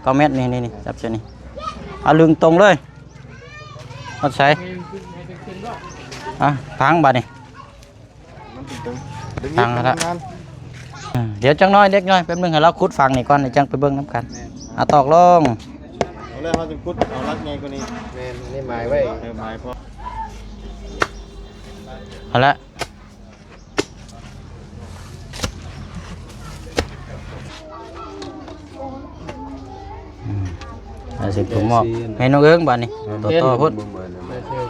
9 เมตรนี่จับเส้นนี่เอาลึงตรงเลยเอาใช้พังบาดนี่พังแล้วเดี๋ยวจังน้อยเด็กน้อยแป๊บนึงให้เราขุดฟังนี่ก่อนจังไปเบิ่งน้ำกันตอกลงเอาเลยเขาจะขุดเอารักไงกว่านี้นี่หมายไว้หมายพอเอาละสิผมบอกให้น้องเอิ้งบ้านนี่ต่อพุ่น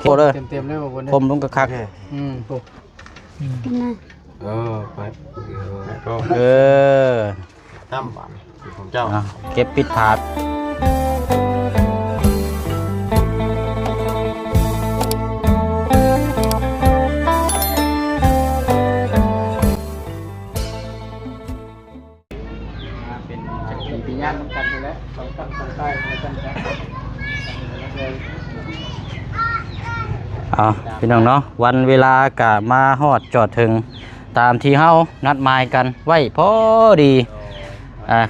โคเลยเต็มเลยบ่พุ่นผมลงกระคักไปน้ำบ้านของเจ้าเก็บปิดถาดเป็นปีญาติกันไปแล้วสองตั้งใต้กันพี่น้องเนาะวันเวลากะมาฮอดจอดถึงตามที่เฮานัดหมายกันไว้พอดี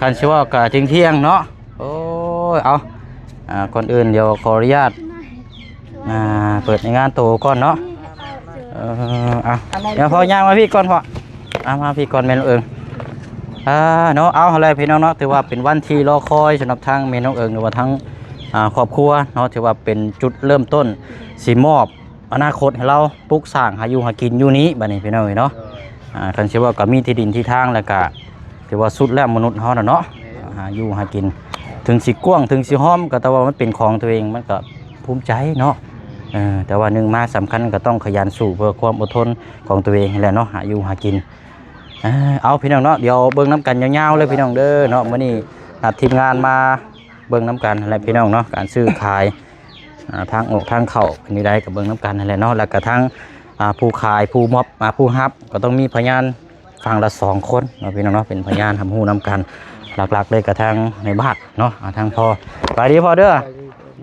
คันชื่อว่ากะเที่ยงเนาะโอ้ยเอาก่อนอื่นเดี๋ยวขออนุญาตเปิดในงานโตก่อนเนาะเดี๋ยวพอย่างมาพี่ก่อนพอมาพี่ก่อนเมนเอิงเนาะเอาอะไรพี่น้องเนาะถือว่าเป็นวันที่รอคอยสำหรับทางเมนเอิงหรือว่าทั้งครอบครัวเนาะถือว่าเป็นจุดเริ่มต้นสิมอบอนาคตให้เราปลูกสร้างหาอยู่หากินอยู่นี้บัดนี้พี่น้องเนาะคันชื่อว่าก็มีที่ดินที่ทางแล้วก็ถือว่าสุดแล้วมนุษย์เฮาน่ะเนาะหาอยู่หากินถึงสิกว้างถึงสิหอมก็แต่ว่ามันเป็นของตัวเองมันก็ภูมิใจเนาะแต่ว่านึงมาสำคัญก็ต้องขยันสู้เพื่อความอดทนของตัวเองแหละเนาะหาอยู่หากินเอาพี่น้องเนาะเดี๋ยวเบิ่งน้ำกันยาวๆเลยพี่น้องเด้อเนาะมื้อนี้นัดทีมงานมาเบิ่งน้ำกันอะไรพี่น้องเนาะการซื้อขายทางออกทางเข้าอันนี้ได้กับเบิ่งน้ำกันอะไรเนาะแล้วก็ทั้งผู้ขายผู้มอบผู้ฮับก็ต้องมีพยานฝั่งละ2 คนเนาะพี่น้องเนาะเป็นพยานทำหู้น้ำกันหลักๆเลยกับทางในบ้านเนาะทางพ่อสบายดีพ่อเด้อ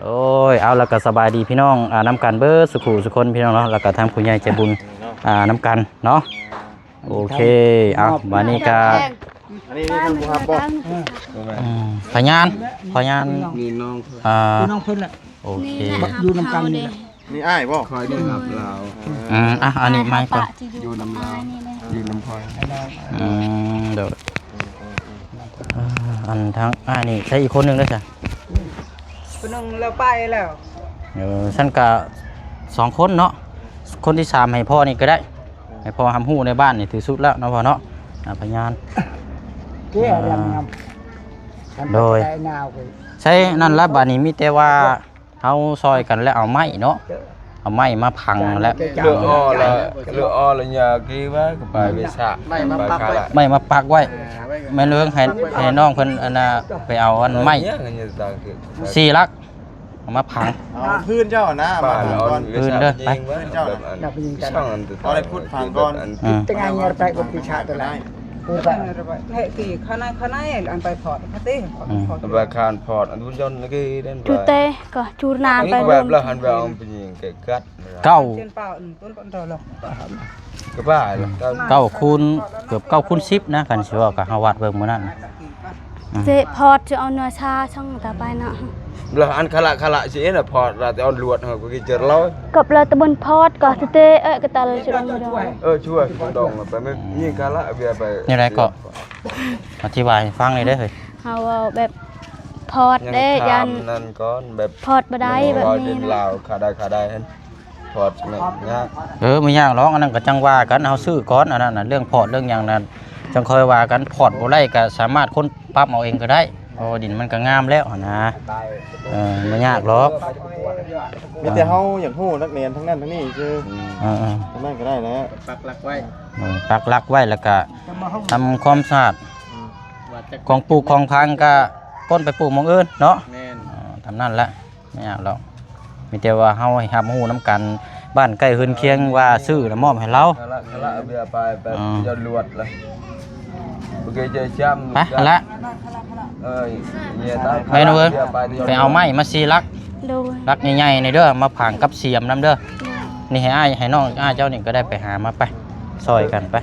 โอ้ยเอาแล้วก็สบายดีพี่น้องน้ำกันเบิร์สุขุสุคนพี่น้องเนาะแล้วก็ทางผู้ใหญ่ใจบุญน้ำกันเนาะโอเคเอาวันนี้ก็อันนี้ท่านผู้ฮับบอกพยานมีน้องน้องเพิ่นแหละโอเคอยู่น้ำกันนี่นี่อ้ายบอกคอยได้ครับเราอันนี้ไม่ก่อนอยู่น้ำลาวอยู่น้ำคอยเดี๋ยวอันทั้งนี่ใช่อีกคนหนึ่งด้วยจ้ะคนนึงแล้วไปแล้วฉันก็2 คนเนาะคนที่3ให้พ่อนี่ก็ได้ให้พ่อทำหู้ในบ้านนี่ถือสุดแล้วเนาะพ่อเนาะพยานโดยใช่นั่นละบ้านนี้มีแต่ว่าเขาซอยกันแล้วเอาไม้เนาะเอาไม้มาพังแล้วเลืออ้อแล้วยากี้ว่าก็ไปเวสะไม่มาปักไว้แม่เลี้ยงให้น้องเพิ่นไปเอาอันไม้4 ลักเอามาพังพื้นเจ้านะพื้นเด้อไปเจ้าเอาอะไรพูดพังก่อนจะไงเนี่ยไปกับปีชาตัวไหนhệ kỳ khả năng anh phải phọt phát tế và khăn phọt anh muốn dân cái đến chú tê có chú nam phải luôn là hắn vào ông nhìn cái cắt câu cái bài câu khuôn กือบ9 คูณ 10นะกันสิว่าก็เฮาวัดเบิ่งมื้อนั้นเจ๊พอดจะเอาเนื้อชาช่องต่อไปเนาะlà ăn khá lạ chỉ là phọt là tao luộc hoặc cái chợ lốiกับเราตะบนพอดก็เต้ก็ตาเลยจะลงมาด้วยช่วยดองไปไม่ยิ่งkhá lạ bây giờไปนี่ไรก็อธิบายฟังเลยได้เฮ้ยเฮาแบบพอดได้ยันนั่นก้อนแบบพอดบ่ได้แบบนี้นะลาวขาได้เห็นพอดเนี่ยยากไม่ยากหรอกอันนั้นก็จังว่ากันเฮาซื้อก้อนอันนั้นน่ะเรื่องพอดเรื่องหยังนั้นจังค่อยว่ากันพอดบ่ได้ก็สามารถคนปรับเอาเองก็ได้โอ้ดินมันก็งามแล้วนะไม่ยากหรอกแต่เฮาอย่างฮู้นักเรียนทั้งนั้นทั้งนี้คือทั้งนั้นก็ได้แล้วปักหลักไว้แล้วก็ทำความสะอาดของปลูกของพังก็ต้นไปปลูกหม้องอื่นเนาะทำนั่นแหละไม่ยากหรอกมีแต่ว่าเฮาให้รับรู้น้ำกันบ้านใกล้เฮือนเคียงว่าซื้อแล้วมอบให้เราเบียไปจะลวดเลยโอเคจะช้ำไปละไปนู่นไปเอาไม้มา4 ลักลักใหญ่ๆในเด้อมาผางกับเสียมน้ำเด้อนี่ให้น้องเจ้านี่ก็ได้ไปหามาไปซอยกันไป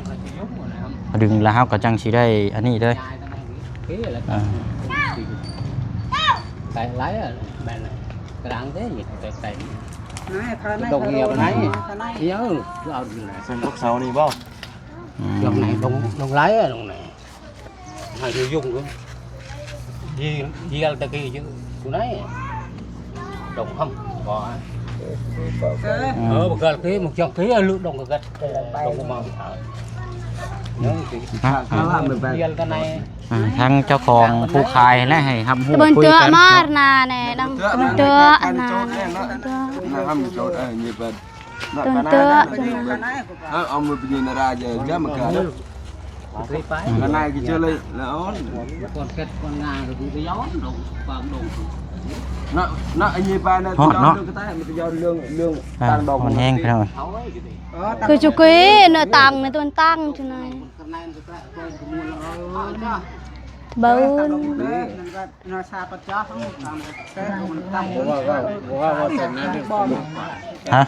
ดึงแล้วก็จังสิได้อันนี้เลย tại lái bạn cái đáng thế gì tại นายข้างใน đồng nghiệp ข้าง này ใน nhớ vào này เส้นพวกเสานี่บ่ đồng này đồng lái ở đồng này hai người dùng cơ gì là cái gì chứ chỗ này đồng không có เออ một cái cái một trong cái lượng đồng cái đồng của màu nhớ cái gì là cái này ทางเจ้าของผู้ขายและให้ทำหู ตะบน คุย เตือ กัน มานาแน่ดังตะบนเตือนาตะบนเตือ Ham chốt như vậy. ตะบนเตือ ข้างในกูก็ Ông mới bây giờ ra giờ ra mà cả. cái phải Cái này cái chơi lên là ổn. con kết con nga rồi cái gió đồng vàng đồng Nó như vậy nó Hot, nó. cái tay mình cho lương อ่า tăng đồng. มันแห้งพี่น้อง thấu ấy cái gì คือจุกี้เนื้อตังในตัวตั้งจุนาย cái này cái mua là เบิ้ล นั่นก็นาชาปัจจาทั้งหมดตามแต่มันตาม ว่าเสร็จนะเดี๋ยว ฮะ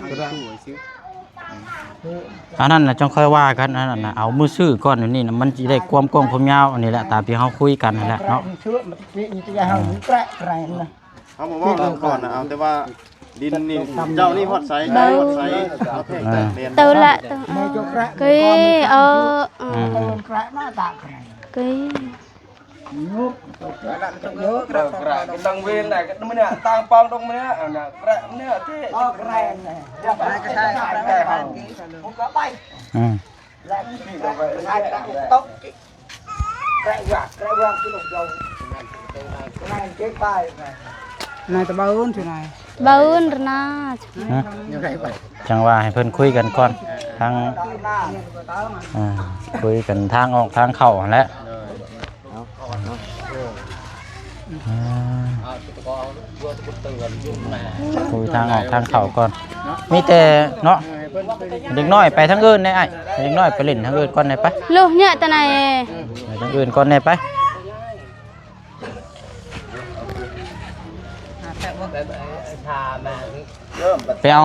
อันนั้นน่ะจงค่อยว่ากันอันนั้นน่ะเอามือซื้อก่อนเดี๋ยวนี้น่ะมันสิได้ความกว้างความยาวอันนี้แหละตามที่เฮาคุยกันนั่นแหละเนาะ ชื่อมันจะยาวแกะแกะนะ เอามาว่ากันก่อนนะเอาแต่ว่าดินนี่เจ้านี่ฮอดไซส์ได้ฮอดไซส์เอาแพงแต่เรียน ตัวละตัวกี้เออ แกะหน้าตาแกะ กี้ เยอะแกะ Cái tăng viên này cái này tăng phong trong này nè, cái này thế. แกะเลยจะไปก็ใช่แกะผมก็ไป อืม แล้วนี่ก็ไปใช้ตกแกะว่างที่ลงยงนายเจ๊ไปนายตะบ้านที่นาย เบิ้ลนา จังว่าให้เพิ่นคุยกันก่อนทางคุยกันทางออกทางเข้าหั่นแหละคุยทางออกทางเข้าก่อนมีแต่เนาะเด็กน้อยไปทางอื่นได้ไอ้เด็กน้อยไปเล่นทางอื่นก่อนได้ไป ลูกเนี่ยตัวไหน ไปทางอื่นก่อนได้ไปไปเอา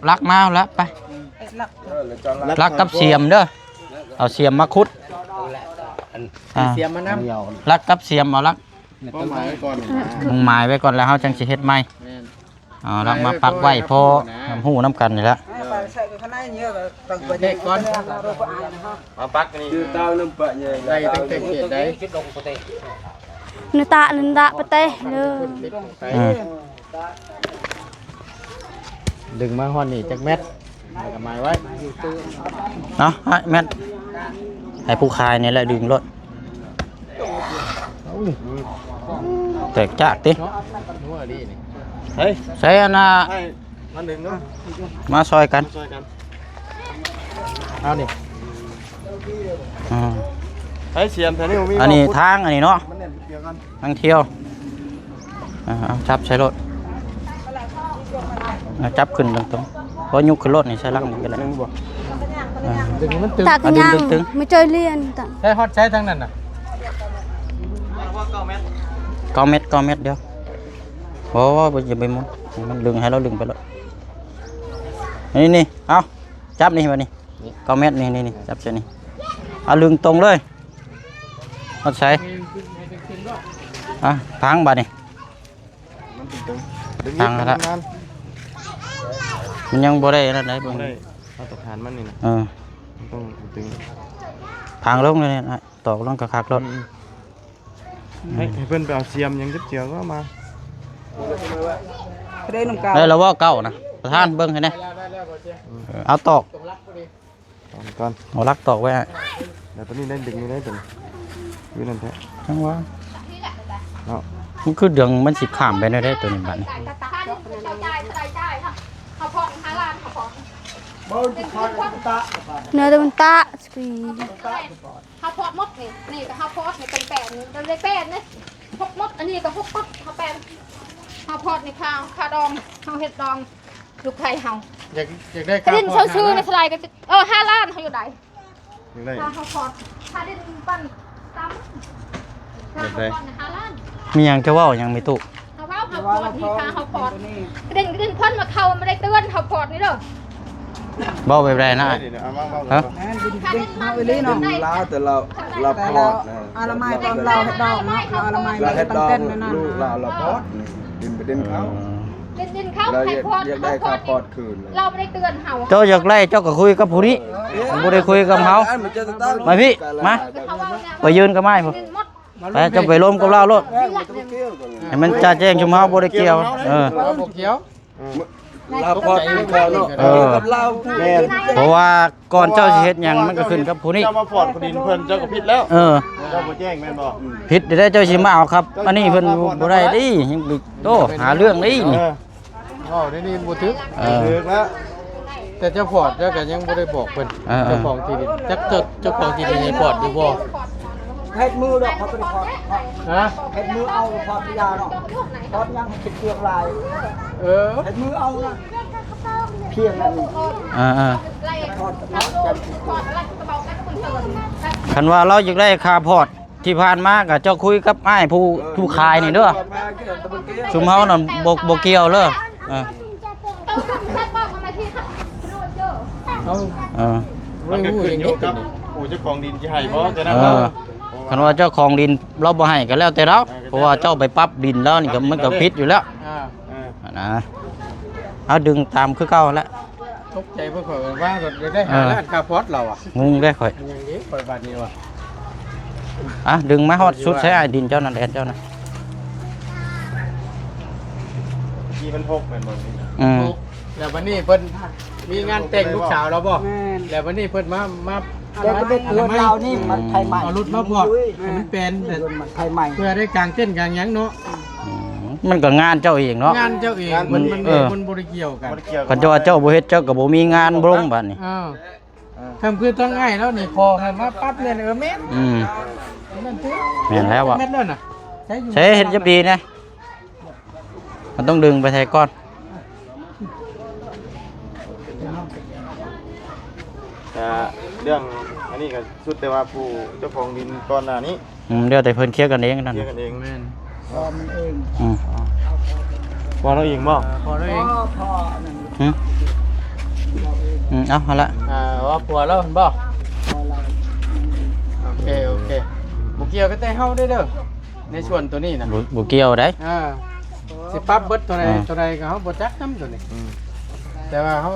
ลักมาแล้วไปลักกับเสียมเด้อเอาเสียมมาคุด เสียมันน้ำ ลักกับเสียมเอาลัก ก็หมายไว้ก่อน มึงหมายไว้ก่อนแล้วเฮาจังสิเฮ็ดใหม่เอาลักมาปักไว้พอน้ำหูน้ำกันนี่แหละ ไปใช้ข้างในเยอะก็ต้องไปเด็กก่อนเราก็อายนะฮะ มาปักนี่ Chưa tao lâm bậy nhờ. đâyตั้งแต่เจ็ดđấy cái đồng của tệ เนื้อตาเนื้อตาปะเต้เลย อืม ดึงมาฮอนนี่จักเม็ดกับไม้ไว้ เนาะให้แม่นให้ผู้ขายนี่แหละดึงรถแตกจากติ นัวดีนี่ เฮ้ย ใส่อันน่ะ ให้มันหนึ่งเนาะ มาซอยกัน ช่วยกัน เอานี่ อืม เฮ้ยเสียมแถวนี้ผมมี อันนี้ทางอันนี้เนาะ มันเนี่ยเดียวกัน ทางเที่ยวเอาจับใช้รถเอาจับขึ้นตรงๆเพราะยุกขึ้นรถนี่ใช้ลักนี่ก็ได้ หนึ่งบ่ ดึงมันตึง ตากันยังไม่เจอเรียนตา ใช้ฮอตใช้ทั้งนั้นน่ะ 9 เมตรเดียวโอ้อย่าไปมุนมันลึงให้เราลึงไปเลยนี่เอาจับนี่มานี่9 เมตรนี่จับใช่นี่เอาลึงตรงเลยเอาใช้พังบาดนี่ มันตึงดึง ตั้งแล้ว งาน มันยังบ่ได้นั่นได้เบิ่ง ได้มาตรฐานมันนี่นะ มันต้องตึง พังลงเลยนะตอกลงกระคักรถ ให้เพื่อนไปเอาเสียมยังเจียวก็มา ได้น้ำกาว ได้แล้วว่าเก่านะประธานเบิ่งให้แน่เอาตอก ก่อน เอาลักตอกไว้ เดี๋ยวตอนนี้ได้ดึงนี่ได้ตัวนี้ยืนนั่นแท้ จังว่า เนาะ มันคือเดืองมันสิข้ามไปได้ตัวนี้บัดนี้ เนื้อตะบนตาสกี ข้าวโพดมดนี่นี่ก็ข้าวโพดนี่เป็นแป้นเราได้แป้นนี่พกมดอันนี้ก็พกมดข้าวแป้นข้าวโพดนี่ข้าวดองข้าวเห็ดดองลูกไข่เฮา อยากได้ ถ้าดินเช่าชื่อในสไลด์ก็จะ5 ล้านเขาอยู่ไหน ยังได้ ข้าวโพดถ้าดินปั้นตามข้าวโพดนี่5 ล้าน มีหยังจะเว้าหยังมีตุ ข้าวโพดนี่ข้าวโพดกระเด็นพ่นมาเข้าไม่ได้เตือนข้าวโพดนี่เด้อ เบาไปได้นะ เอามา ฮะ แม่นดินดินเฮาอีหลีเนาะ ลาวแต่เรา แต่ พ เรา อดนะ อาละไม้ตอนเราเฮ็ดดอกเนาะเราอาละไม้ เรา เรา เฮ็ด ตั้ ด ง อง เต้นนั่นน่ะ ลูกเราพอดดินไปดินเขา ดินเขา เรา ให้พอด อยากได้ค่าพอดคืน เราไม่ได้เตือนเฮา เจ้าอยากไล่เจ้าก็คุยกับผู้นี้บ่ได้คุยกับเฮามาพี่มาไปยืนกับไม้พุ่น ดินหมด ไปเจ้าไปล้มกับเราโลดให้มันจ่าแจ้งชุมเฮาบ่ได้เกี่ยวบ่เกี่ยว เราพอดคืนเขาเนาะ เออ กับเรา แม่น เพราะว่าก่อนเจ้าสิเฮ็ดหยังมันก็ขึ้นกับผู้นี้ เจ้ามาพอดพอดินเพิ่นเจ้าก็ผิดแล้ว เออ เจ้าบ่แจ้งแม่นบ่ ผิดได้เจ้าสิมาเอาครับ อันนี้เพิ่นบ่ได้ดิยังไปโตหาเรื่องดินี่ อ๋อนี่บ่ถึก เออ ถึกแล้ว แต่เจ้าพอดเจ้าก็ยังบ่ได้บอกเพิ่นเจ้าของที่ดินจักเจ้าของที่ดินให้พอดอยู่บ่ เฮ็ดมือดอกเขาเป็นพอด ฮะ เฮ็ดมือเอาพอดยาเนาะพอดยังคิดเกียงลาย เออ เฮ็ดมือเอานะเพียงนั้น อ่า ไล่พอดไล่กระเป๋ากันคนเตือน คันว่าเราอยากได้ค่าพอร์ตที่ผ่านมาก็เจ้าคุยกับอ้ายผู้ขายนี่เด้อชุมเฮานั่นบ่เกี่ยวเลยเออ ต้องแค่บอกทำไมที่ค่ะรู้เจอ เอา เออ มันก็ขึ้นอยู่กับผู้เจ้าของดินสิให้บ่จะนั้น เออคันว่าเจ้าของดินเราบ่ให้ก็แล้วแต่เราเพราะว่าเจ้าไปปรับดินแล้วนี่ก็มันก็ผิดอยู่แล้ว นะเอาดึงตามคือเก่าแล้ว ตกใจเพื่อข่อยว่าก็ได้หาร้านคาพอดเราอ่ะ งงได้ข่อย อย่างนี้ข่อยบาดนี้ว่ะ อ่ะดึงมาฮอดสุดใช้อ้ายดินเจ้านั่นแหละเจ้านะ ที่มันพกแม่นบ่นี่ อืม แล้ววันนี้เพิ่นมีงานแต่งลูกสาวเราบ่ แม่น แล้ววันนี้เพิ่นมา เด็กก็ไปเตือนเรานี่มันไทยใหม่ เอารถมาพอดให้มันเป็นแต่ มันไทยใหม่ เพื่อได้กางเต้นกางหยังเนาะ มันก็งานเจ้าเองเนาะ งานเจ้าเองมันบ่ได้เกี่ยวกัน บ่ได้เกี่ยว คันเจ้าว่าเจ้าบ่เฮ็ดเจ้าก็บ่มีงานบ่ลงบัดนี้ ทำคือต้องง่ายแล้วนี่พอให้มาปั๊บเนี่ยแม่น อืม นั่นตื้อ แม่นแล้วอะ แม่นแล้วน่ะใช้อยู่ ใช้เฮ็ดจับดีนะมันต้องดึงไปแท้ก่อน แต่เรื่องอันนี้ก็สุดแต่ว่าผู้เจ้าของดินก่อนหน้านี้ เดี๋ยวแต่เพิ่นเคลียร์กันเองนั่น เคลียร์กันเอง แม่น พอมันเอง อืม บ่เราเองบ่ พอแล้วเอง พอนั่น อืมเอาละ ว่าผัวแล้วเห็นบ่ พอเรา โอเคบ่เกี่ยวกับแต่เฮาได้เด้อในส่วนตัวนี้น่ะ บ่เกี่ยวได้ สิปรับเบิดตัวใดก็เฮาบ่จักนำตัวนี้แต่ว่าเฮา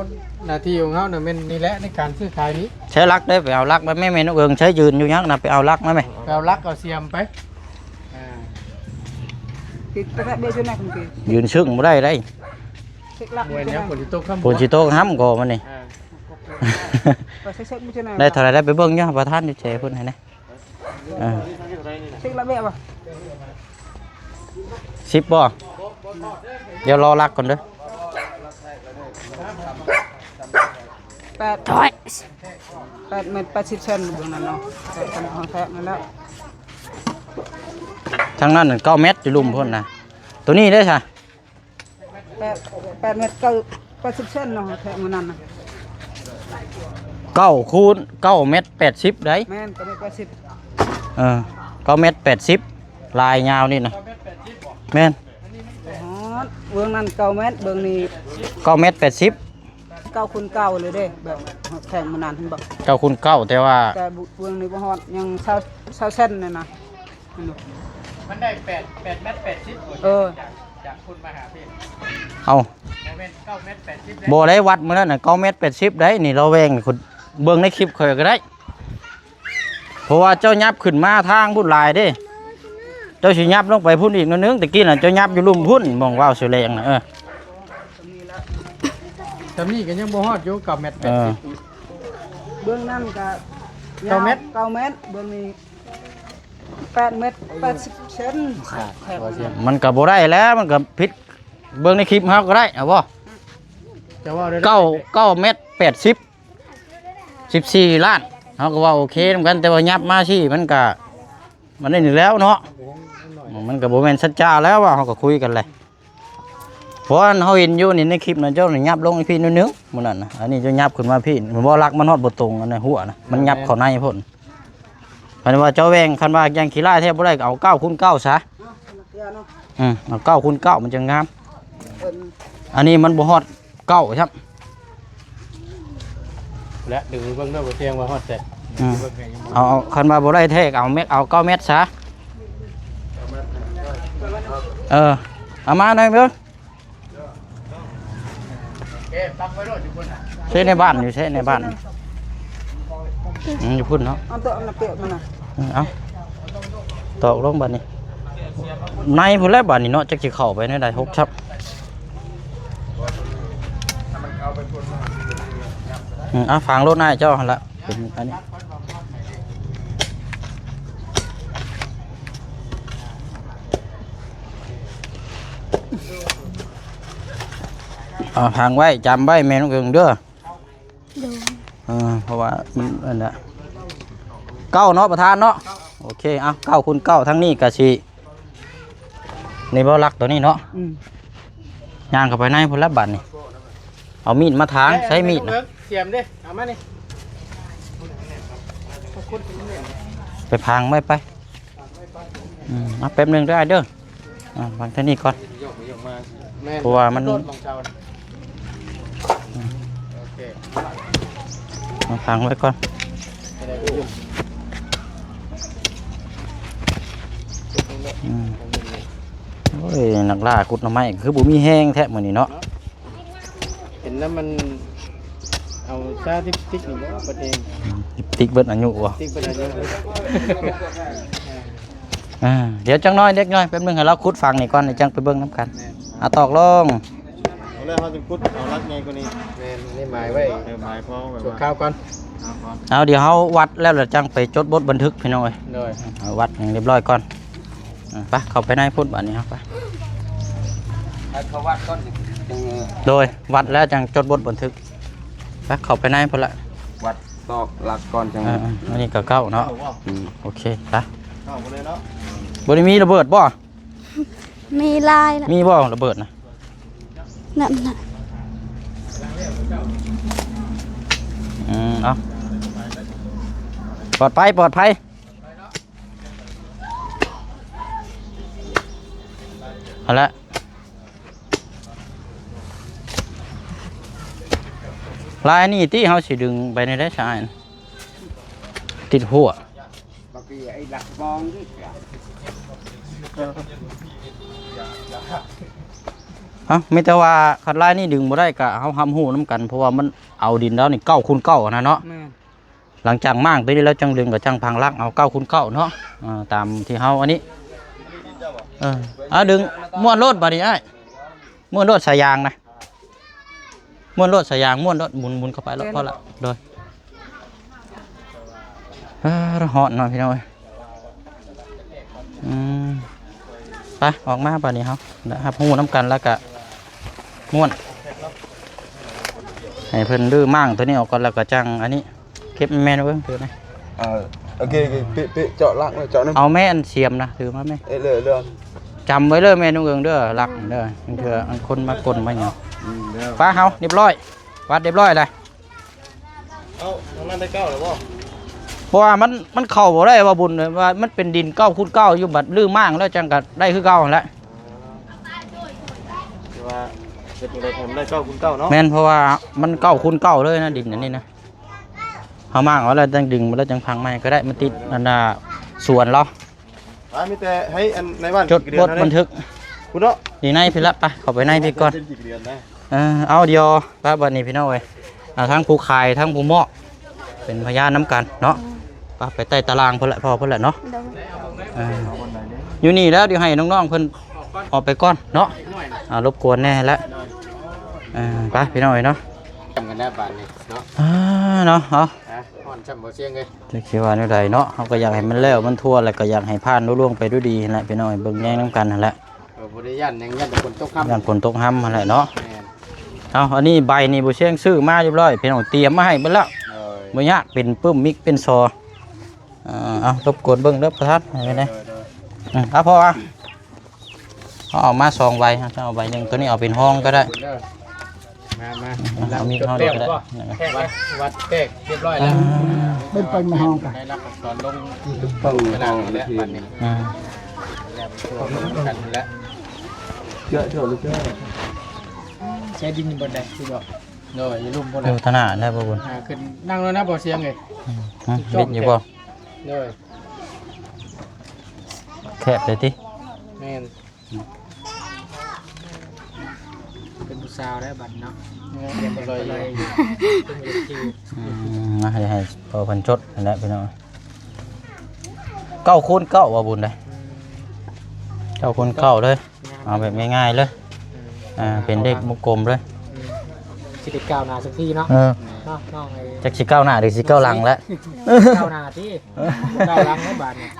หน้าที่ของเฮาน่ะแม่นนี่แหละในการซื้อขายนี้ ใช้ลักได้ไปเอาลักมาแม่นกเอิงใช้ยืนอยู่ยักนะไปเอาลักมาแม่ เอาลักเอาเสียมไป ติดไปแล้วเบี้ยจนไหนคุณพี่ ยืนชึ่งบ่ได้ได้ เช็คลัก มวยแนวฝนสิตกค่ำ ฝนสิตกห้ำก็มันนี่ ไปเช็คไม่ใช่ไหน ได้เท่าไหรได้ไปเบิ่งเนี่ยประธานอยู่เฉยเพิ่นให้นะอ่า เช็คละเบี้ยป่ะ 10บ่เดี๋ยวรอลักก่อนเด้อ 8 เมตร80 เซนตรงนั้นเนาะแต่กันของแท้นั่นแล้ว ทางนั้น9เมตรอยู่ลุมเพิ่นนะตัวนี้ได้ซะ 8 เมตร80 เซนเนาะแท้มันนั่นนะ 9คูณ9เมตร80ได้ แม่นก็ไม่9เมตร80ลายยาวนี่นะแม่น อ๋อเบื้องนั้น9 เมตรเบื้องนี้ 9เมตร80 9 คูณ 9เลยเด้แบบแข่งมานานเห็นบ่ 9คูณ9แต่ว่า แต่เบื้องนี้บ่ฮอดยัง20เซนเลยนะนั่นเนาะ มันได้8เมตร80 เออ จากคุณมาหาพี่ เอา โมเมนต์9เมตร80 บ่ได้วัดมื้อนั้นน่ะ9เมตร80ได้นี่เราแวงนี่คุณเบิ่งในคลิปข่อยก็ได้เพราะว่าเจ้ายับขึ้นมาทางพุ่นหลายเด้เจ้าสิยับลงไปพุ่นอีกนิดนึงตะกี้น่ะเจ้ายับอยู่ลุ่มพุ่นมองว่าวสิแรงน่ะจำนี่ก็ยังบ่ฮอดอยู่9เมตร เออ เบื้องนั้นก็ 9 เมตร 9 เมตรเบื้องนี้8 เมตร80 เซนแข่ง มันก็บ่ได้แล้วมันก็ผิดเบิ่งในคลิปเฮาก็ได้เอาบ่ จะว่าได้ 9เมตร80 14ล้านเฮาก็ว่าโอเคนำกันแต่ว่ายับมาสิมันก็มันได้นี่แล้วเนาะมันก็บ่แม่นสัจจาแล้วว่าเฮาก็คุยกันเลยเพราะเฮาเห็นอยู่นี่ในคลิปน่ะเจ้านี่ยับลงอีพี่นึงมื้อนั้นน่ะอันนี้เจ้ายับขึ้นมาพี่มันบ่รักมันฮอดบ่ตรงอันนั้นหัวน่ะมันยับเข้าในพุ่นคันว่าเจ้าแวงคันว่ายังขี้ลายแทบบ่ได้ก็เอา9คูณ9ซะเอา9คูณ9มันจะงามอันนี้มันบ่ฮอด9ครับ และดึงเบิ่งด้วยบ่เตียงว่าฮอดแต่ เอาคันมาบ่ได้แท้เอาเม็ดเอา9 เม็ดซะเอามาหน่อยเบิ่งใช้ในบ้านอยู่ใช้ในบ้านอยู่พุ่นเนาะ เอาตัวเอาเปียกมันน่ะ เอาตอกลงบัดนี้ในพุ่นแล้วบัดนี้เนาะจักสิเข้าไปในใด6ชับฟังรถนายเจ้าหั่นละเป็นอันนี้พังไว้จำไว้แม่น้องเอิงเด้อ ดู เพราะว่ามันอันน่ะเก้าเนาะประธานเนาะโอเคเอา9 คูณ 9ทั้งนี้กะสิในบ่รักตัวนี้เนาะย่างเข้าไปในพุ่นละบัดนี่เอามีดมาถางใช้มีดนะ เสียมดิเอามานี่ ไปพังไว้ไปเอาแป๊บนึงได้เด้อวางท่านี้ก่อนเพราะว่ามันเอาพังไว้ก่อนโอ้ยนักล่ากุดหน่อไม้คือบุมีแห้งแท้เหมือนนี่เนาะ เห็นแล้วมันเอาซาติ๊กนี่บ่ประเด็น ติ๊กเบิดอายุวะ ติ๊กเป็นอะไร เดี๋ยวจังน้อยเด็กน้อยแป๊บนึงให้เราขุดฟังนี่ก่อนเดี๋ยวจังไปเบิ่งน้ำกันตอกลง เอาแล้วเขาจะพุดเอารักไงกว่านี้ แม่นี่หมายไว้ หมายพอแบบ ชั่ว ว่า ข้าวก่อน เอาเดี๋ยวเขาวัดแล้วเดี๋ยวจังไปจดบทบันทึกพี่น้อย เลย เอาวัดอย่างเรียบร้อยก่อนไปเข้าไปในพุ่นบัดนี้ครับไป เขาวัดก้อนจัง โดยวัดแล้วจังจดบทบันทึกไปเข้าไปในพุ่นละ วัดตอกหลักก้อนจัง อันนี้ก็เก้าเนาะโอเคไป เข้ามาเลยเนาะ บริมีระเบิดบ่ มีลายละ มีบ่ระเบิดนะ นั่นน่ะ เอาปลอดภัยปลอดภัยเอาละลายนี่ที่เขาสิดึงไปในได้ชายติดหัว บางทีไอ้หลักบองนี่ ไม่แต่ว่าคันลายนี่ดึงบ่ได้กะเขาห้ำหูน้ำกันเพราะว่ามันเอาดินแล้วนี่9 คูณ 9นะเนาะหลังจากมั่างตัวนี้แล้วจังดึงกับจังพังลักเอา9 คูณ 9เนาะตามที่เขาอันนี้ดึงม้วนรถบัดนี้ไอ้ม้วนรถสายยางนะม้วนรถสายยางม้วนรถหมุนเข้าไปแล้วพอละโดยหอนหน่อยพี่น้อยไปออกมาบัดนี้ครับนะครับหูน้ำกันแล้วก็ม้วนให้เพิ่นดื้อมั่งตัวนี้ออกก่อนแล้วก็จังอันนี้เก็บแม่นเบิ่งถือไหม โอเคปิเจาะหลักเลยเจาะน้ำ เอาแม่อันเสียมนะถือมาแม่ เรื่อย จำไว้เลยแม่นุ่งเอิงเด้อรักเด้อมันเถื่ออันคนมากลมาอย่างฟ้าเฮาเรียบร้อยวัดเรียบร้อยเลย เอาทางนั้นได้9หรือเปล่า เพราะว่ามันเข้าบ่ได้ว่าบุญเลยว่ามันเป็นดิน9 คูณ 9อยู่บัดลื้อมั่งแล้วจังก็ได้คือเก่าหั่นแหละ คือว่าเป็นอะไรผมได้9 คูณ 9เนาะ แม่นเพราะว่ามัน9 คูณ 9เลยนะดินอันนี้นะเฮามั่งเอาแล้วจังดึงมาแล้วจังพังใหม่ก็ได้มันติดอันน่ะสวนเรา มีแต่ให้อันในบ้าน จดบทบันทึก คุณเนาะ นี่ในพี่ละไปเข้าไปในพี่ก่อน เป็นกี่เดือนนะ เอาเดียวป้าบัดนี้พี่น้องเอ้ยทั้งผู้ขายทั้งผู้เหมาะเป็นพยานน้ำกันเนาะไปใต้ตารางเพิ่นละพอเพิ่นละเนาะ ดู อยู่นี่แล้วเดี๋ยวให้น้องๆเพิ่นออกไปก่อนเนาะรบกวนแน่แล้วไปพี่น้องเอ้ยเนาะ จำกันได้บ้านนี่เนาะ เนาะเอา ห่อนจำบ่เสียงเลย จะคิดว่าแนวใดเนาะเขาก็อยากให้มันแล้วมันทั่วแล้วก็อยากให้ผ่านรุ่ล่วงไปด้วยดีนั่นแหละพี่น้องเอ้ยเบิ่งแย่งน้ำกันนั่นแหละ บ่ได้ยันยังยันแต่คนตกค่ำ ย่านฝนตกห้ำนั่นแหละเนาะ แม่น เอาอันนี้ใบนี่บ่เชียงซื้อมาเรียบร้อยพี่น้องเตรียมมาให้เบิ่แล้ว บ่ยากเป็นปึ้มมิกเป็นซอเอารบกวนเบิ่งเด้อประทัดให้ไปได้พอเอามา2ใบจะเอาใบหนึงตัวนี้เอาเป็นห้องก็ได้ มา เอามีดเข้าได้ก็ได้ วัดแตกเรียบร้อยแล้ว เป็นไปมาห้องกัน ได้รับสอนลงเป้าขนาดนี้แล้วบัดนี้แล้วกันแล้ว เยอะเถอะลูกเจ้า ใช้ดินบนใดคือบอก โดยอยู่ลุ่มบน อยู่ธนาได้บ่บุญ ขึ้นนั่งแล้วนะบ่เสียงเลย บิดอยู่บ่ โดย แคบเลยติ แม่นเป็นผู้สาวได้บัดเนาะเรียนบ่เลยเป็นมือคิว มาให้พอเพิ่นจดนั่นแหละพี่น้อง9คูณ9ว่าบุญได้9คูณ9เลยเอาแบบง่ายๆเลยเป็นเลขวงกลมเลย สิได้ก้าวหน้าสักทีเนาะ เออ เนาะน้องไอ้ จักสิก้าวหน้าหรือสิก้าวหลังแล้ว ก้าวหน้าที่ก้าวหลังให้บาดเนี่ย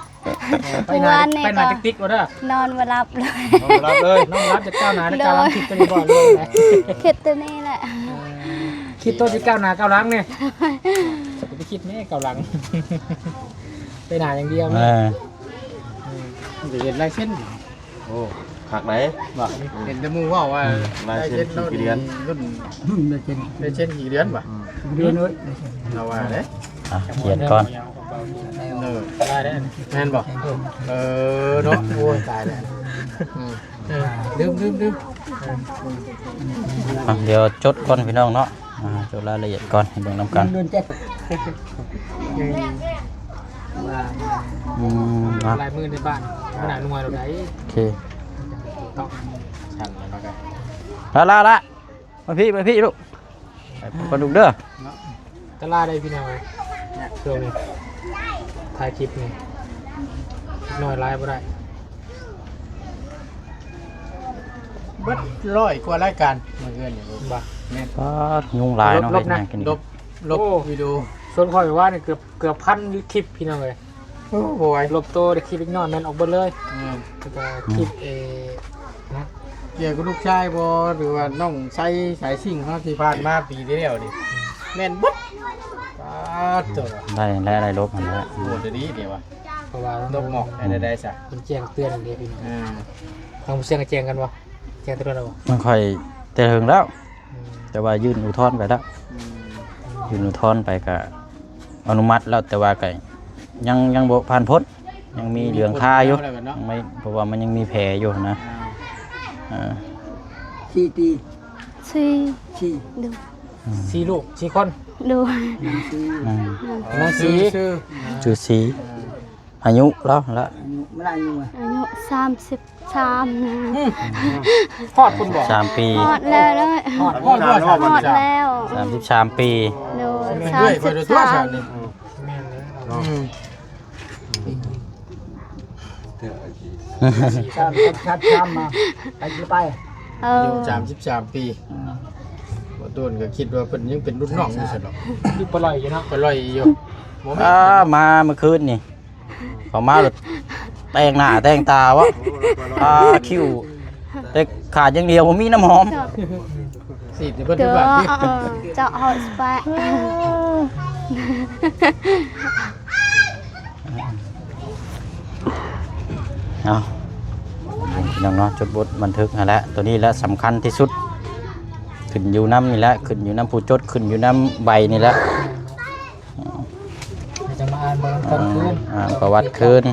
ไปหน้าติ๊กๆว่าเด้อน อนมารับเลย รับเลย น้องรับจะก้าวหน้าก้าวหลังคิดตัวนี้บ่เลยนะ คิดตัวนี้แหละ คิดตัวสิก้าวหน้าก้าวหลังเนี่ยไปคิดแม่ก้าวหลังไปหน้าอย่างเดียว เอ นี่ อ จะเห็นลายเส้น โอ้หักไหน บ่เห็นแต่หมู่ว่า ลายเส้นกี่เดือน รุ่นลายเส้นกี่เดือนบ่เดือนเลยเอาว่าเด้ เขียนก่อน ได้ได้แม่นบ่เนาะโอ้ยตายแล้วลืม เดี๋ยวจดก่อนพี่น้องเนาะจดรายละเอียดก่อนให้เบิ่งนํกัน เดือนเจ็ด นะ ลายมือในบ้านขนาดหน่วยเราได้ โอเค ต้องสั่นแล้วกัน ละมาพี่ลูกไปดูเด้อ ตลาดได้พี่น้องเนี่ยช่วงนี้ถ่ายคลิปนี่น้อยลายบ่ได้เบิดร้อยกว่ารายการเมื่อเกินอย่างบ่แม่น ก็ยุงลายเนาะ ล เฮ็ บ ด นะ หยังกิน ลบวิดีโอส่วนคอยว่าเนี่ยเกือบพันคลิปพี่น้องเลยโอ้โหลบตัวเด็กคลิปอีกน้อยแม่นออกเบิดเลยแล้วก็คลิปนะเกี่ยวกับลูกชายบ่หรือว่าน้องใช้สายสิ่งเขาที่ผ่านมาปีที่แล้วนี่แม่นบุ๊บตัว ได้และอะไรลบมันแล้ว โหดดีเดี๋ยววะเพราะว่าลบหมอกได้ซะเป็นแจ้งเตือนเดียวพี่ทางผู้เสียงก็แจ้งกันบ่แจ้งเตือนแล้วบ่ มันค่อยแต่ถึงแล้ว แต่ว่ายื่นอุทธรณ์ไปแล้วยื่นอุทธรณ์ไปก็อนุมัติแล้วแต่ว่าก็ยังบ่ผ่านพ้นยังมีเหลืองคาอยู่ไม่เพราะว่ามันยังมีแผลอยู่นะสี่ดู สี่ลูก4 คน ดู น้องสี ชื่อสีอายุแล้วละ อายุ33นะ ฮอดคุณบ่ 3 ปี ฮอดแล้วเลย ฮอดด้วย ฮอดแล้ว 33 ปี ดู ด้วยไปด้วยตัวฉัน 33 นี่แม่นเลยชัดมาไป อายุ33 ปีบ่โดนก็คิดว่าเพิ่นยังเป็นรุ่นน้องอยู่ซั่นดอกอยู่ปล่อยอยู่เนาะปล่อยอยู่บ่แม่น มาเมื่อคืนนี่เขามาหลุดแต่งหน้าแต่งตาวะคิ้วแต่ขาดอย่างเดียวผมมีน้ำหอม สิเพิ่น เจอ แบบนี้ เจาะหอยสไป เอาน้องเนาะจดบทบันทึกนั่นแหละตัวนี้แหละสำคัญที่สุดขึ้นอยู่น้ำนี่แหละขึ้นอยู่น้ำผู้จดขึ้นอยู่น้ำใบนี่แหละ จะมาอ่านตอนคืน ประวัติคืน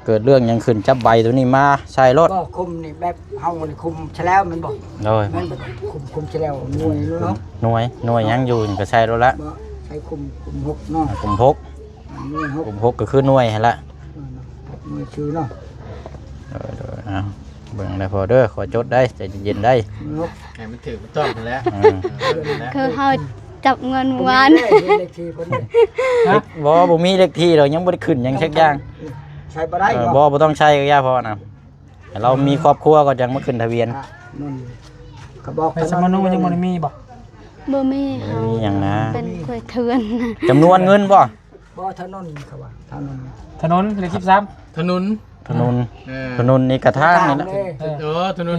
เกิดเรื่องยังขึ้นจับใบตัวนี้มาใช่รถ ก็คุมนี่แบบเฮานี่คุมชะแล้วมันบอก โดย มันคุมชะแล้วหน่วยรู้เนาะ หน่วยยังอยู่นี่ก็ใช่รถละ บ่ใช้คุมหกเนาะ กลุ่มพก หน่วยหก กลุ่มพกก็คือหน่วยหั่นละ หน่วยชื่อเนาะ โดยเบิ่งได้พอเด้อขอจดได้ใจเย็นๆได้ หก ให้มันถือต้องแล้ว คือเขาจับเงินวาน เลขที่เพิ่นนี่ บ่มีเลขที่เรายังบ่ได้ขึ้นยังเช็คอย่าง ใช้บ่ได้บ่ บ่ต้องใช้ก็ย่าพอนะให้เรามีครอบครัวก็จังมาขึ้นทะเบียน นั่นก็บอก ไปสมนุยังบ่ได้มีบ่ บ่มี บ่มีหยังนะ เป็นเคยเถื่อน จำนวนเงินบ่ บ่ถนนเขาว่าถนน เลข13ถนน ถนนนี่กระทางนี่นะ ถนน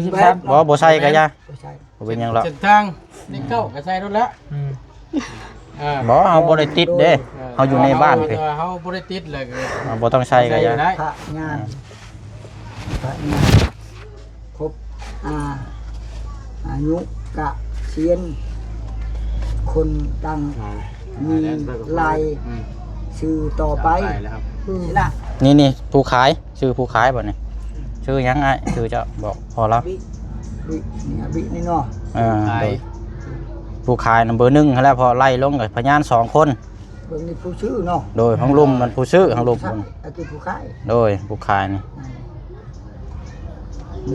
บ่ใช่ก็ย่า บ่ใช่ บ่เป็นหยังหรอก เส้นทางนี่เข้าก็ใส่รถแล้ว บ่เฮาบ่ได้ติดเด้เฮาอยู่ในบ้านเพิ่น เฮาบ่ได้ติดเลย บ่ต้องใช้ก็ย่า ได้ พระงานครบอายุกะเซียนคนตั้งมีลายชื่อต่อไปนะ นี่ผู้ขายชื่อผู้ขายบ่นี่ชื่อหยังอ้ายชื่อเจ้าบอกพอแล้ว บินี่เนาะ โดย ผู้ขายนำเบอร์1แล้วพอไล่ลงกับพยาน2 คน เบิ่งนี่ผู้ชื่อเนาะ โดยห้องลุ่มมันผู้ซื้อห้องลุ่ม ไอ้ที่ผู้ขาย โดยผู้ขายนี่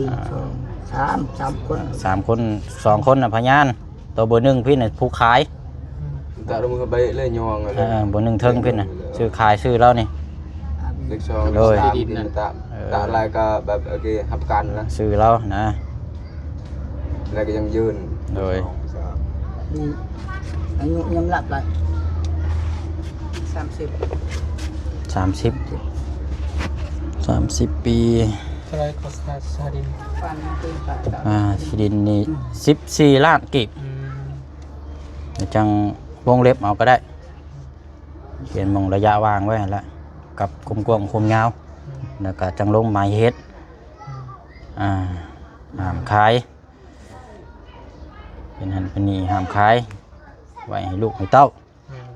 1 2 3 คน 3 คน2 คนน่ะพยานตัวเบอร์1พี่น่ะผู้ขาย แต่เรามือใบเลยยองเลย เบอร์1เทิงพี่น่ะซื้อขายซื้อแล้วนี่ เล็กซอง โดย ดินตะอะไรก็แบบโอเคหับกันนะ ซื้อแล้วนะ แล้วก็ยังยืน โดย มีอายุยังหลับเลย 30 ปี เท่าไรก็ซาดิน ฟันเป็นปาก ที่ดินนี่14 ล้านกีบเดี๋ยวจังวงเล็บเอาก็ได้เขียนมองระยะวางไว้แล้วกับกลมๆคมยาวแล้วก็จังลงหมายเฮ็ดห้ามขายเป็นหันเป็นนี่ห้ามขายไว้ให้ลูกให้เต้า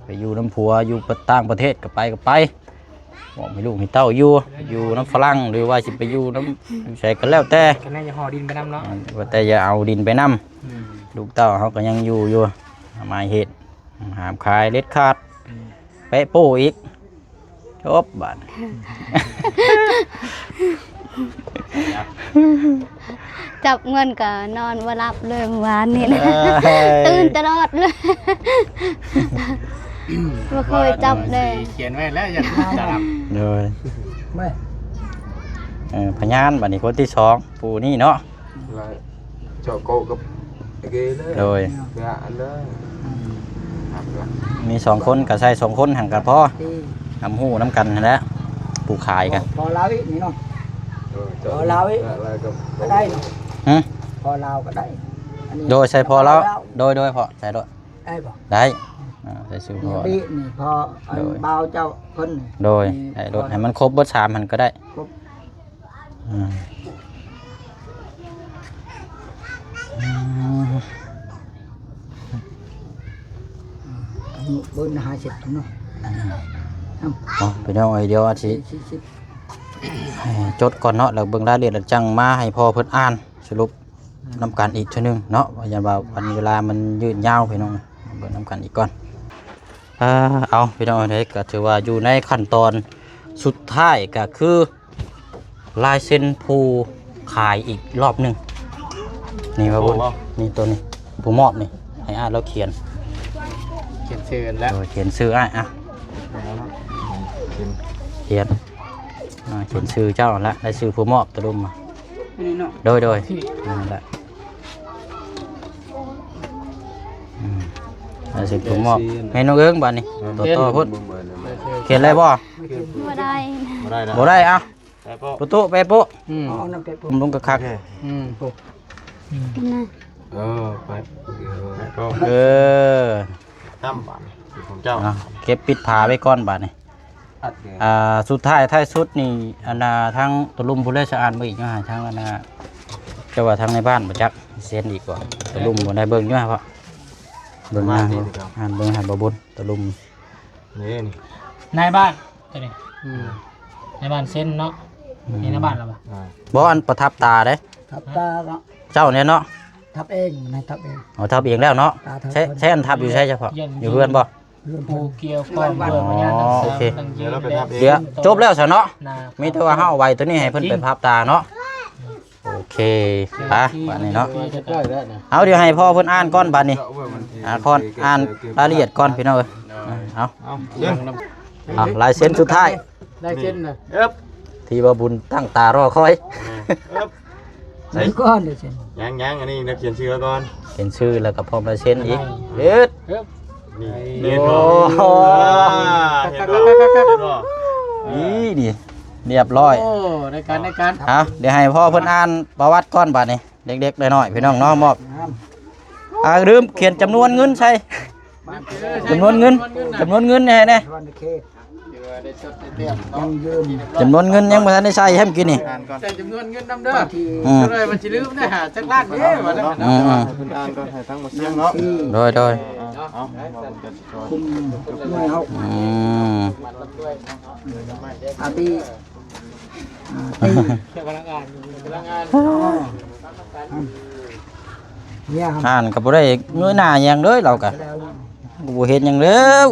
ไปอยู่น้ำผัวอยู่ต่างประเทศก็ไปบอกให้ลูกให้เต้าอยู่น้ำฝรั่งหรือว่าสิไปอยู่น้ำใส่ก็แล้วแต่ กันน่าจะห่อดินไปน้ำเนาะ ว่าแต่อย่าเอาดินไปนำลูกเต้าเขาก็ยังอยู่หมายเฮ็ดห้ามขายเด็ดขาดเป๊ะโป้อีกจบบาด จับเงินก็นอนบ่หลับเลยเมื่อวานนี่นะตื่นตลอดเลยบ่เคยจับเลย เขียนไว้แล้วอย่าจับ เลย ไม่ พยานบัดนี้คนที่2ผู้นี่เนาะ แล้วเจาะโกกับโอเคเลย โดย เพื่ออันเลยหับละ มี2 คนก็ใส่2 คนหันกันพอ ที่ ทำหู้น้ำกันนั่นแหละผู้ขายกัน พอลาวอีกนี่เนาะ เจาะ เอาแล้วอีก อะไรก็ ก็ได้เนาะ ฮะ พอลาวก็ได้อันนี้ โดยใส่พอแล้วโดยพอใส่โดย ได้บ่ ได้ใส่ซื้อพ นี่ อ บีนี่พออัน โดย เบาเจ้าเพิ่นนี่ โดยใส่โดยให้มันครบเบิด3มันก็ได้ ครบ อืม อันนี้เบิ่น50เนาะ เอาไปเอาไอเดียวอาทิ 40 ให้จดก่อนเนาะแล้วเบิ่งรายละเอียดแล้วจังมาให้พ่อเพิ่นอ่านสรุปนำกันอีกเทื่อนึงเนาะว่าอย่าว่าวันเวลามันยืดยาวพี่น้องเบิ่งนำกันอีกก่อนเอาพี่น้องเด้ก็ถือว่าอยู่ในขั้นตอนสุดท้ายก็คือลายเซ็นผู้ขายอีกรอบหนึงนี่ว่าบุญนี่ตัวนี้ผู้มอบนี่ให้อ่านแล้วเขียน เขียนชื่อแล้ว เขียนชื่ออ่ะเขียนเขียนชื่อเจ้าละได้ชื่อผู้มอบตะลุมมาโดยนั่นแหละได้ชื่อผู้มอบให้น้องเอิ้งบ้านนี้ตัวพุ่นเขียนอะไรบ่ บ่ได้ บ่ได้อ่ะประตูไปปุ๊ เอาน้ำเป็ด ผมลงกระคัก นะ ไป เออ ตั้มบ้านของเจ้า เก็บปิดผาไว้ก่อนบ้านนี้สุดท้ายท้ายสุดนี่อันทั้งตะลุมผู้เล่นสะอาดมาอีกนะทั้งอันเจ้าว่าทั้งในบ้านมาจักเสียนดีกว่าตะลุมบ่ได้เบิ่งอยู่ฮะพ่อเบิ่งมาเบิ่งหันบ่บุญตะลุม นี่ นายบ้านตัวนี้นายบ้านเส้นเนาะนี่นายบ้านเราปะ บ่อันประทับตาเด้ ทับตาก็ เจ้าเนี่ยเนาะ ทับเองนายทับเอง เอาทับเองแล้วเนาะ ตาทับ ใช้อันทับอยู่ใช่เฉพาะอยู่เพื่อนบ่ เรื่อง ผูเกี่ยวข้องเรื่องพยานต่าง โอเค ๆต่างยืนแล้ว เดี๋ยวจบแล้วซะเนาะ นา มีแต่ว่าเฮาเอาไว้ตัวนี้ให้เพิ่นไปพับตาเนาะโอเคไปบัดนี้เนาะเอาเดี๋ยวให้พ่อเพิ่นอ่านก่อนบัดนี้ก่อนอ่านรายละเอียดก่อนพี่น้องเอ้ยเอาลายเซ็นสุดท้าย ได้เช่นเลย ที่ว่าบุญตั้งตารอคอย นี่ก้อนเลยเช่น ยังอันนี้นักเขียนชื่อก่อน เขียนชื่อแล้วก็พร้อมลายเซ็นอีกเด็ด นี่ โอ้ เห็นบ่ โห เห็นบ่ นี่เรียบร้อย โอ้ในการ เอาเดี๋ยวให้พ่อเพิ่นอ่านประวัติก่อนบัดนี้เด็กๆน้อยๆพี่น้องเนาะมอบลืมเขียนจำนวนเงินใช่จำนวนเงินแน่ วันเคสยังยืน จำนวนเงินยังบ่ทันได้ใช้ให้มันกินนี่ ใส่จำนวนเงินนำเด้อ ที่ เลยมันจะลืมนะฮะจักล้านเด้อ เนาะคุณอ่านก่อนให้ทั้งหมดเสียงเนาะ โดย เอา คุมหน่วยเขา อาตีตี เกี่ยวกับพลังงาน เนี่ยครับ อ่านก็บ่ได้เงยหน้าหยังเด้อเราก็ แล้ว บ่เห็นหยังแล้ว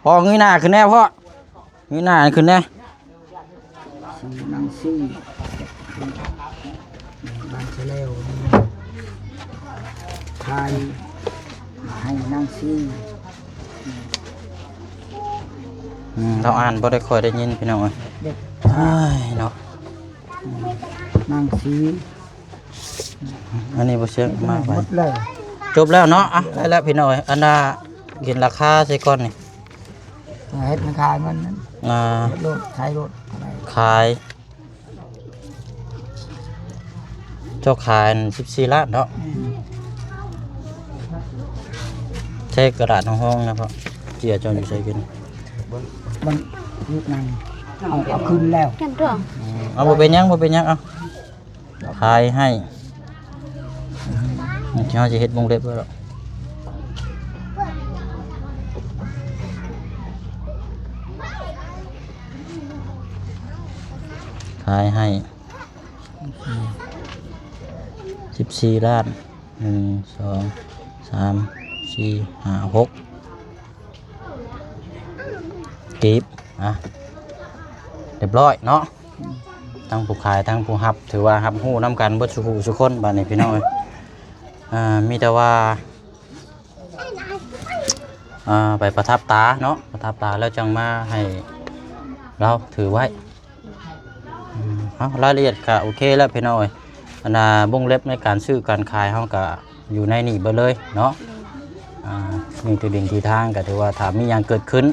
พอเงยหน้าขึ้นแน่พ่อเงยหน้าขึ้นแน่ สีนางซีบ้านเฉลวไทยให้นางซี เราอ่านบ่ได้ค่อยได้ยินพี่น้องเอ้ย เด็ก อ้ายเนาะ นางซี อันนี้บ่เสียงมาก ห ไป มดเลย จบแล้วเนาะอ่ะได้แล้วพี่น้องเอ้ยอันน่ะเห็นราคาใส่ก่อนนี่ เฮ็ดราคาเงินนั้น อ่า รถใช้รถอะไร ขายเจ้าขาย14ล้านเนาะใช้กระดาษห้องๆนะพ่อเจียเจ้าอยู่ใช้กิน มันยุคนั้นเอาขึ้นแล้ว กันตัว เอาบ่เป็นหยังบ่เป็นหยังเอาขายให้เฮาสิเฮ็ดวงเล็บไว้แล้วขายให้14ล้าน1 2 3 4 5 6กีบอ่ะเรียบร้อยเนาะทั้งผู้ขายทั้งผู้รับถือว่ารับฮู้นํกันเบิดทุกคนบัดนี้พี่น้องเอ้ยมีแต่ว่าไปประทับตาเนาะประทับตาแล้วจังมาให้เราถือไว้เอารายละเอียดก็โอเคแล้วพี่น้องเอ้ยอันน่ะวงเล็บในการซื้อการขายเฮาก็อยู่ในนี่เบิดเลยเนาะมีตัวดินที่ทางก็ถือว่าถ้ามีหยังเกิดขึ้น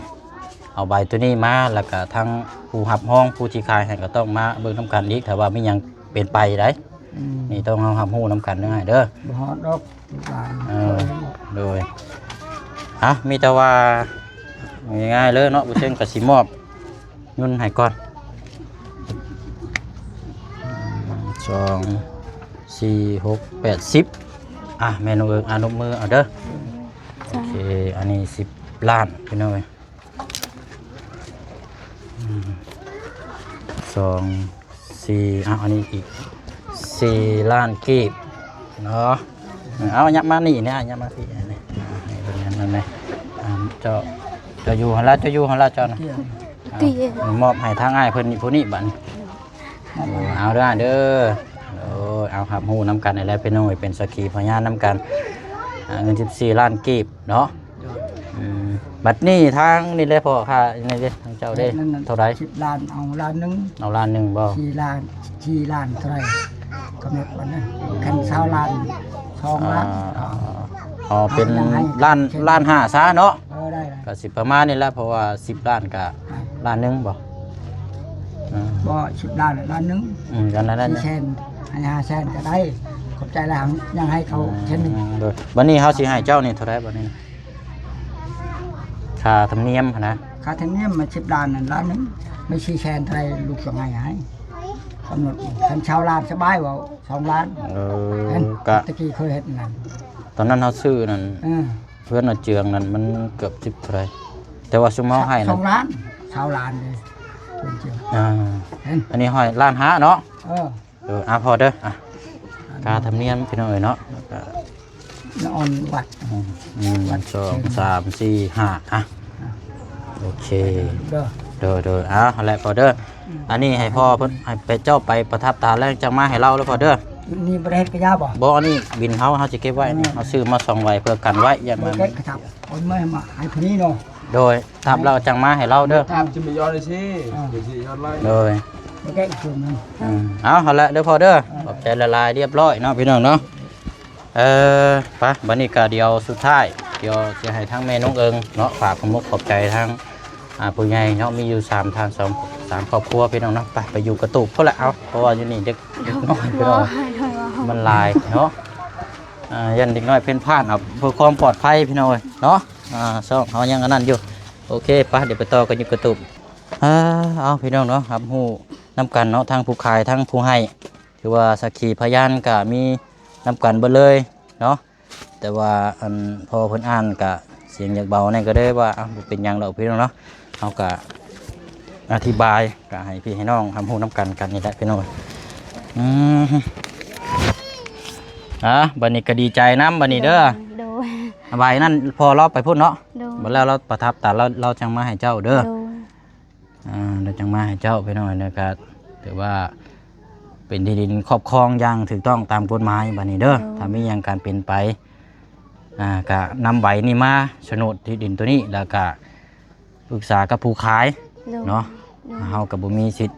เอาใบตัวนี้มาแล้วก็ทั้งผู้รับห้องผู้ที่ขายให้ก็ต้องมาเบิ่งนํกันอีกถ้าว่ามีหยังเป็นไปได้นี่ต้องเฮารับรู้นํกันเด้อเด้อ บ่ฮอดดอกบ้าน โดยมีแต่ว่าง่ายๆเลยเนาะบุเชงกับสีมอบยุ่นให้ก่อน2 4 6 8 10เมนูเอิงอนุมือเอาเด้อโอเคอันนี้10ล้านพี่น้อย2 4อันนี้อีก4ล้านกีบเนาะเอายับมานี่เนี่ยยับมาพี่นี่เป็นยังไงเจ้าอยู่หันละเจ้าอยู่หันละเจ้านะ ตี มอบให้ทางอ้ายเพิ่นนี่ผู้นี้บัดนี้เอาเด้อเด้อเอาครับฮู้นำกันอะไรเป็นหน่วยเป็นสักขีพยานนำกันเงิน14ล้านกีบเนาะบัดนี้ทางนี่เลยพ่อค่ะนี่เด้ทางเจ้าเด้เท่าไหร่ 10ล้านเอาล้านหนึง เอาล้านหนึงบ่ 4ล้านเท่าไหร่กำหนดวันนั้นคัน20ล้าน2ล้าน เป็นล้าน5ซะเนาะ ได้ ก็สิประมาณนี้แหละเพราะว่า10ล้านก็ล้านหนึงบ่ บ่10ล้านล้านหนึง กันนั้น 4แสนให้5แสนก็ได้ขอบใจหลังยังให้เขาเช่นนึง โดยวันนี้เฮาสิให้เจ้านี่เท่าไหร่บัดนี้ค่าธรรมเนียมนะ ค่าธรรมเนียมมา10ล้านนั่นล้านหนึงไม่4แสนเท่าไหร่ลูกยังให้กำหนดคันชาวล้านสบายว่า2ล้านก็ตะกี้เคยเฮ็ดนั่น ตอนนั้นเฮาซื้อนั่นเพื่อนเอาเจืองนั่นมันเกือบ10เท่าไหร่แต่ว่าซุมเฮาให้นั่น2ล้านชาวล้านเลยเป็นเจียว อันนี้ให้ล้านห้าเนาะ พอเด้อค่าธรรมเนียมพี่น้องเอ้ยเนาะ นอนวัด 1 2 3 4 5โอเคเด้อเอาแหละพอเด้ออันนี้ให้พ่อเพิ่นให้ไปเจ้าไปประทับตาแล้วจังมาให้เราแล้วพอเด้อ นี่บ่ได้เฮ็ดกระยาบ่ บ่อันนี้บินเฮาสิเก็บไว้นี่เฮาซื้อมา2ไว้เพื่อกันไว้อย่า บ่ มัน ได้กระทับโอนมามาให้ผู้นี้เนาะ โดยทับเราจังมาให้เราเด้อ ทำจะไม่ย้อนเลยสิเดี๋ยวสิย้อนไล่ โดย บ่ได้ส่วนนึง เอาละเด้อพอเด้อขอบใจละลายเรียบร้อยเนาะพี่น้องเนาะไปบัดนี้ก็เดียวสุดท้ายเดี๋ยวจะให้ทั้งแม่น้องเอิงเนาะฝากความขอบใจทั้งผู้ใหญ่เนาะมีอยู่3ทาง3ครอบครัวพี่น้องเนาะไปอยู่กระตุกพุ่นละเอาเพราะว่าอยู่นี่เด็กน้อยพี่น้องมันลายเนาะยันเด็กน้อยเพ่นพ่านเอาเพื่อความปลอดภัยพี่น้องเนาะซ่องเฮายังอันนั้นอยู่โอเคไปเดี๋ยวไปต่อกันอยู่กระตุกเอาพี่น้องเนาะครับฮู้นํกันเนาะทางผู้ขายทั้งผู้ให้ถือว่าสักขีพยานก็มีนํกันเบิดเลยเนาะแต่ว่าอันพอเพิ่นอ่านก็เสียงอยากเบานี่ก็ได้ว่าบ่เป็นหยังดอกพี่น้องเนาะเฮาก็อธิบายก็ให้พี่ให้น้องทำฮู้นํกันนี่แหละพี่น้อง บัดนี้ก็ดีใจนํบัดนี้เด้อ โดย ใบนั่นพอเราไปพุ่นเนาะ โดย บัดแล้วเราประทับตาเราจังมาให้เจ้าเด้อ โดย เราจังมาให้เจ้าพี่น้องนะครับถือว่าเป็นที่ดินครอบครองอย่างถูกต้องตามกฎหมายบัดนี้เด้อถ้ามีหยังการเป็นไปก็นำใบนี้มาโฉนดที่ดินตัวนี้แล้วก็ปรึกษากับผู้ขาย โดย เนาะเฮาก็บ่มีสิทธิ์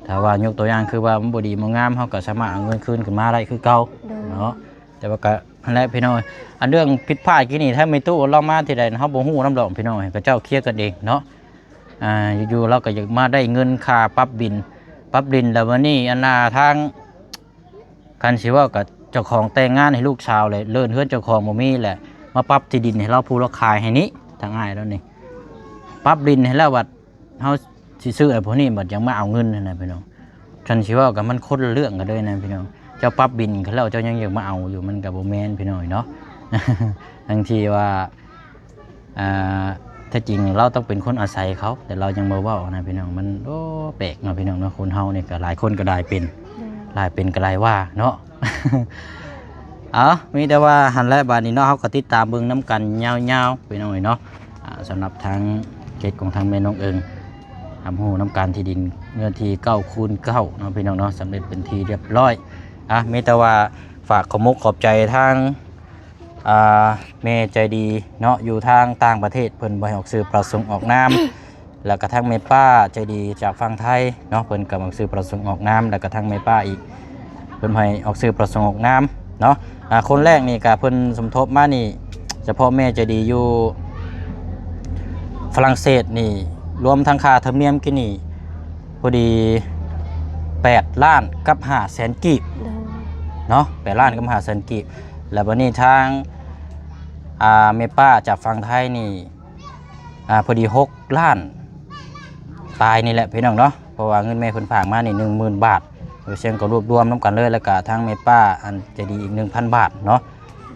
ถ้าว่ายกตัวอย่างคือว่ามันบ่ดีบ่งามเฮาก็สามารถเอาเงินคืนขึ้นมาได้คือเก่า โดย เนาะแต่ว่าก็นั่นแหละพี่น้องอันเรื่องผิดพลาดกี่นี่ถ้าไม่ตู้เรามาที่ใดเฮาบ่ฮู้นำดอกพี่น้องก็เจ้าเคลียร์กันเองเนาะอยู่ๆเราก็อยากมาได้เงินค่าปรับดินแล้ววันนี้อันน่าทางคันสิว่ากับเจ้าของแต่งงานให้ลูกชาวเลยเลื่อนเฮือนเจ้าของบ่มีแหละมาปรับที่ดินให้เราผู้เราขายให้นี้ทางง่ายแล้วนี่ปรับดินให้แล้วบัดเฮาสิซื้อไอ้พวกนี้บัดยังมาเอาเงินนั่นน่ะพี่น้องคันสิว่ากับมันคนละเรื่องกันเลยนะพี่น้องเจ้าปรับบินเขาแล้วเจ้ายังอยากมาเอาอยู่มันก็บ่แม่นพี่น้องเนาะ บางทีว่าถ้าจริงเราต้องเป็นคนอาศัยเขาแต่เรายังบ่เว้านะพี่น้องมันโอ้แปลกเนาะพี่น้องเนาะคนเฮานี่ก็หลายคนก็ได้เป็นหลายเป็นก็หลายว่าเนาะ มีแต่ว่าหันและบาดนี้เนาะเฮาก็ติดตามเบิ่งนํกันยาวๆพี่น้องเนาะสำหรับทางเขตของทางแม่น้องเอิงทำฮู้นํการที่ดินเนื้อที่9x9เนาะพี่น้องเนาะสำเร็จเป็นที่เรียบร้อยมีแต่ว่าฝากขอบใจทางแม่ใจดีเนาะอยู่ทางต่างประเทศเพิ่นบ่ให้ออกสื่อประสงค์ออกนาม แล้วก็ทางแม่ป้าใจดีจากฝั่งไทยเนาะเพิ่นก็ออกสื่อประสงค์ออกนามแล้วก็ทางแม่ป้าอีกเพิ่นให้ออกสื่อประสงค์ออกนามเนาะคนแรกนี่ก็เพิ่นสมทบมานี่เฉพาะแม่ใจดีอยู่ฝรั่งเศสนี่รวมทั้งค่าธรรมเนียมกินนี่พอดี8ล้านกับ5แสนกีบ โดย เนาะ8ล้านกับ5แสนกีบแล้วบัดนี้ทางแม่ป้าจากฝั่งไทยนี่พอดี6ล้านปลายนี่แหละพี่น้องเนาะเพราะว่าเงินแม่เพิ่นฝากมานี่ 10,000 บาทเชียงก็รวบรวมน้ำกันเลยแล้วก็ทางแม่ป้าอันจะดีอีก 1,000 บาทเนาะ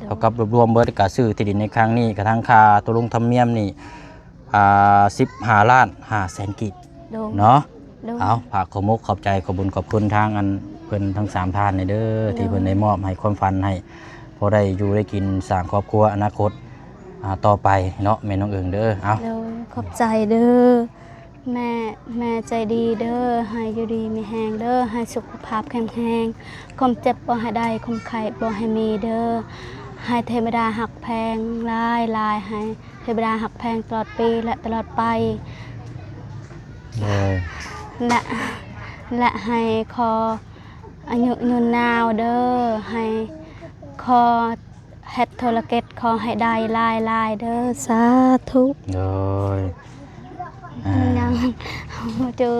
เท่ากับรวบรวมเบิดก็ซื้อที่ดินในครั้งนี้กับทางค่าตัวลงธรรมเนียมนี่15ล้าน5แสนกีบ โดย เนาะ โดย เอาฝากขอบใจขอบบุญขอบคุณทางอันเพิ่นทั้ง3ท่านเด้อที่เพิ่นได้มอบให้ความฝันให้พอได้อยู่ได้กินสร้างครอบครัวอนาคตต่อไปเนาะแม่น้องเอิงเด้อเอา โดยขอบใจเด้อแม่ใจดีเด้อให้อยู่ดีมีแหงเด้อให้สุขภาพแข็งแรงความเจ็บบ่ให้ได้ความไข้บ่ให้มีเด้อให้เทวดาหักแพงลายให้เทวดาหักแพงตลอดปีและตลอดไปและให้คออายุยืนนาวเด้อให้คอเฮ็ดธุรกิจขอให้ได้ลายเด้อสาธุ โดย ยังเจอ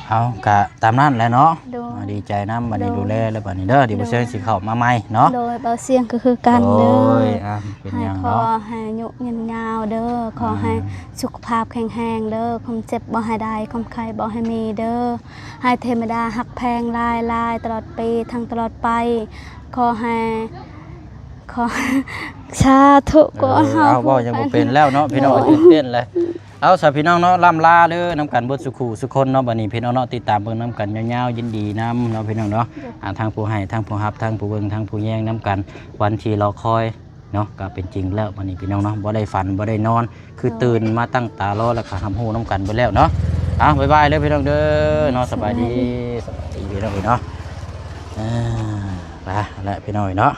เอากะตามนั้นแหละเนาะ โดย ดีใจนำบัดนี้ดูแลแล้วบัดนี้เด้อเดี๋ยวบ่เชิญสิเข้ามาใหม่เนาะ โดยเบาเสียงก็คือกันเด้อ โอ้ยเป็น ให้ หยัง ขอ เนาะ ให้อายุยืนยาวเด้อขอให้สุขภาพแข็งแรงเด้อความเจ็บบ่ให้ได้ความไข้บ่ให้มีเด้อให้เทวดาหักแพงลายตลอดปีทั้งตลอดไปขอชาธุก่อนเฮา เอาบ่ยังบ่เป็นแล้วเนาะพี่น้องตื่นเต้นเลยเอาสาพี่น้องเนาะล่ำลาเด้อนํกันเบิดสุขุสุคนเนาะบัดนี้พี่น้องเนาะติดตามเบิ่งนํกันยาวๆยินดีนํเนาะพี่น้องเนาะทางผู้ให้ทางผู้รับทางผู้เบิ่งทางผู้แย่งนํกันวันที่รอคอยเนาะก็เป็นจริงแล้วบัดนี้พี่น้องเนาะบ่ได้ฝันบ่ได้นอน คือตื่นมาตั้งตารอแล้วก็ทำฮู้นํกันไปแล้วเนาะบ๊ายบายเลยพี่น้องเด้อเนาะสบายดีพี่น้องเนาะไปแล้วพี่น้องเนาะ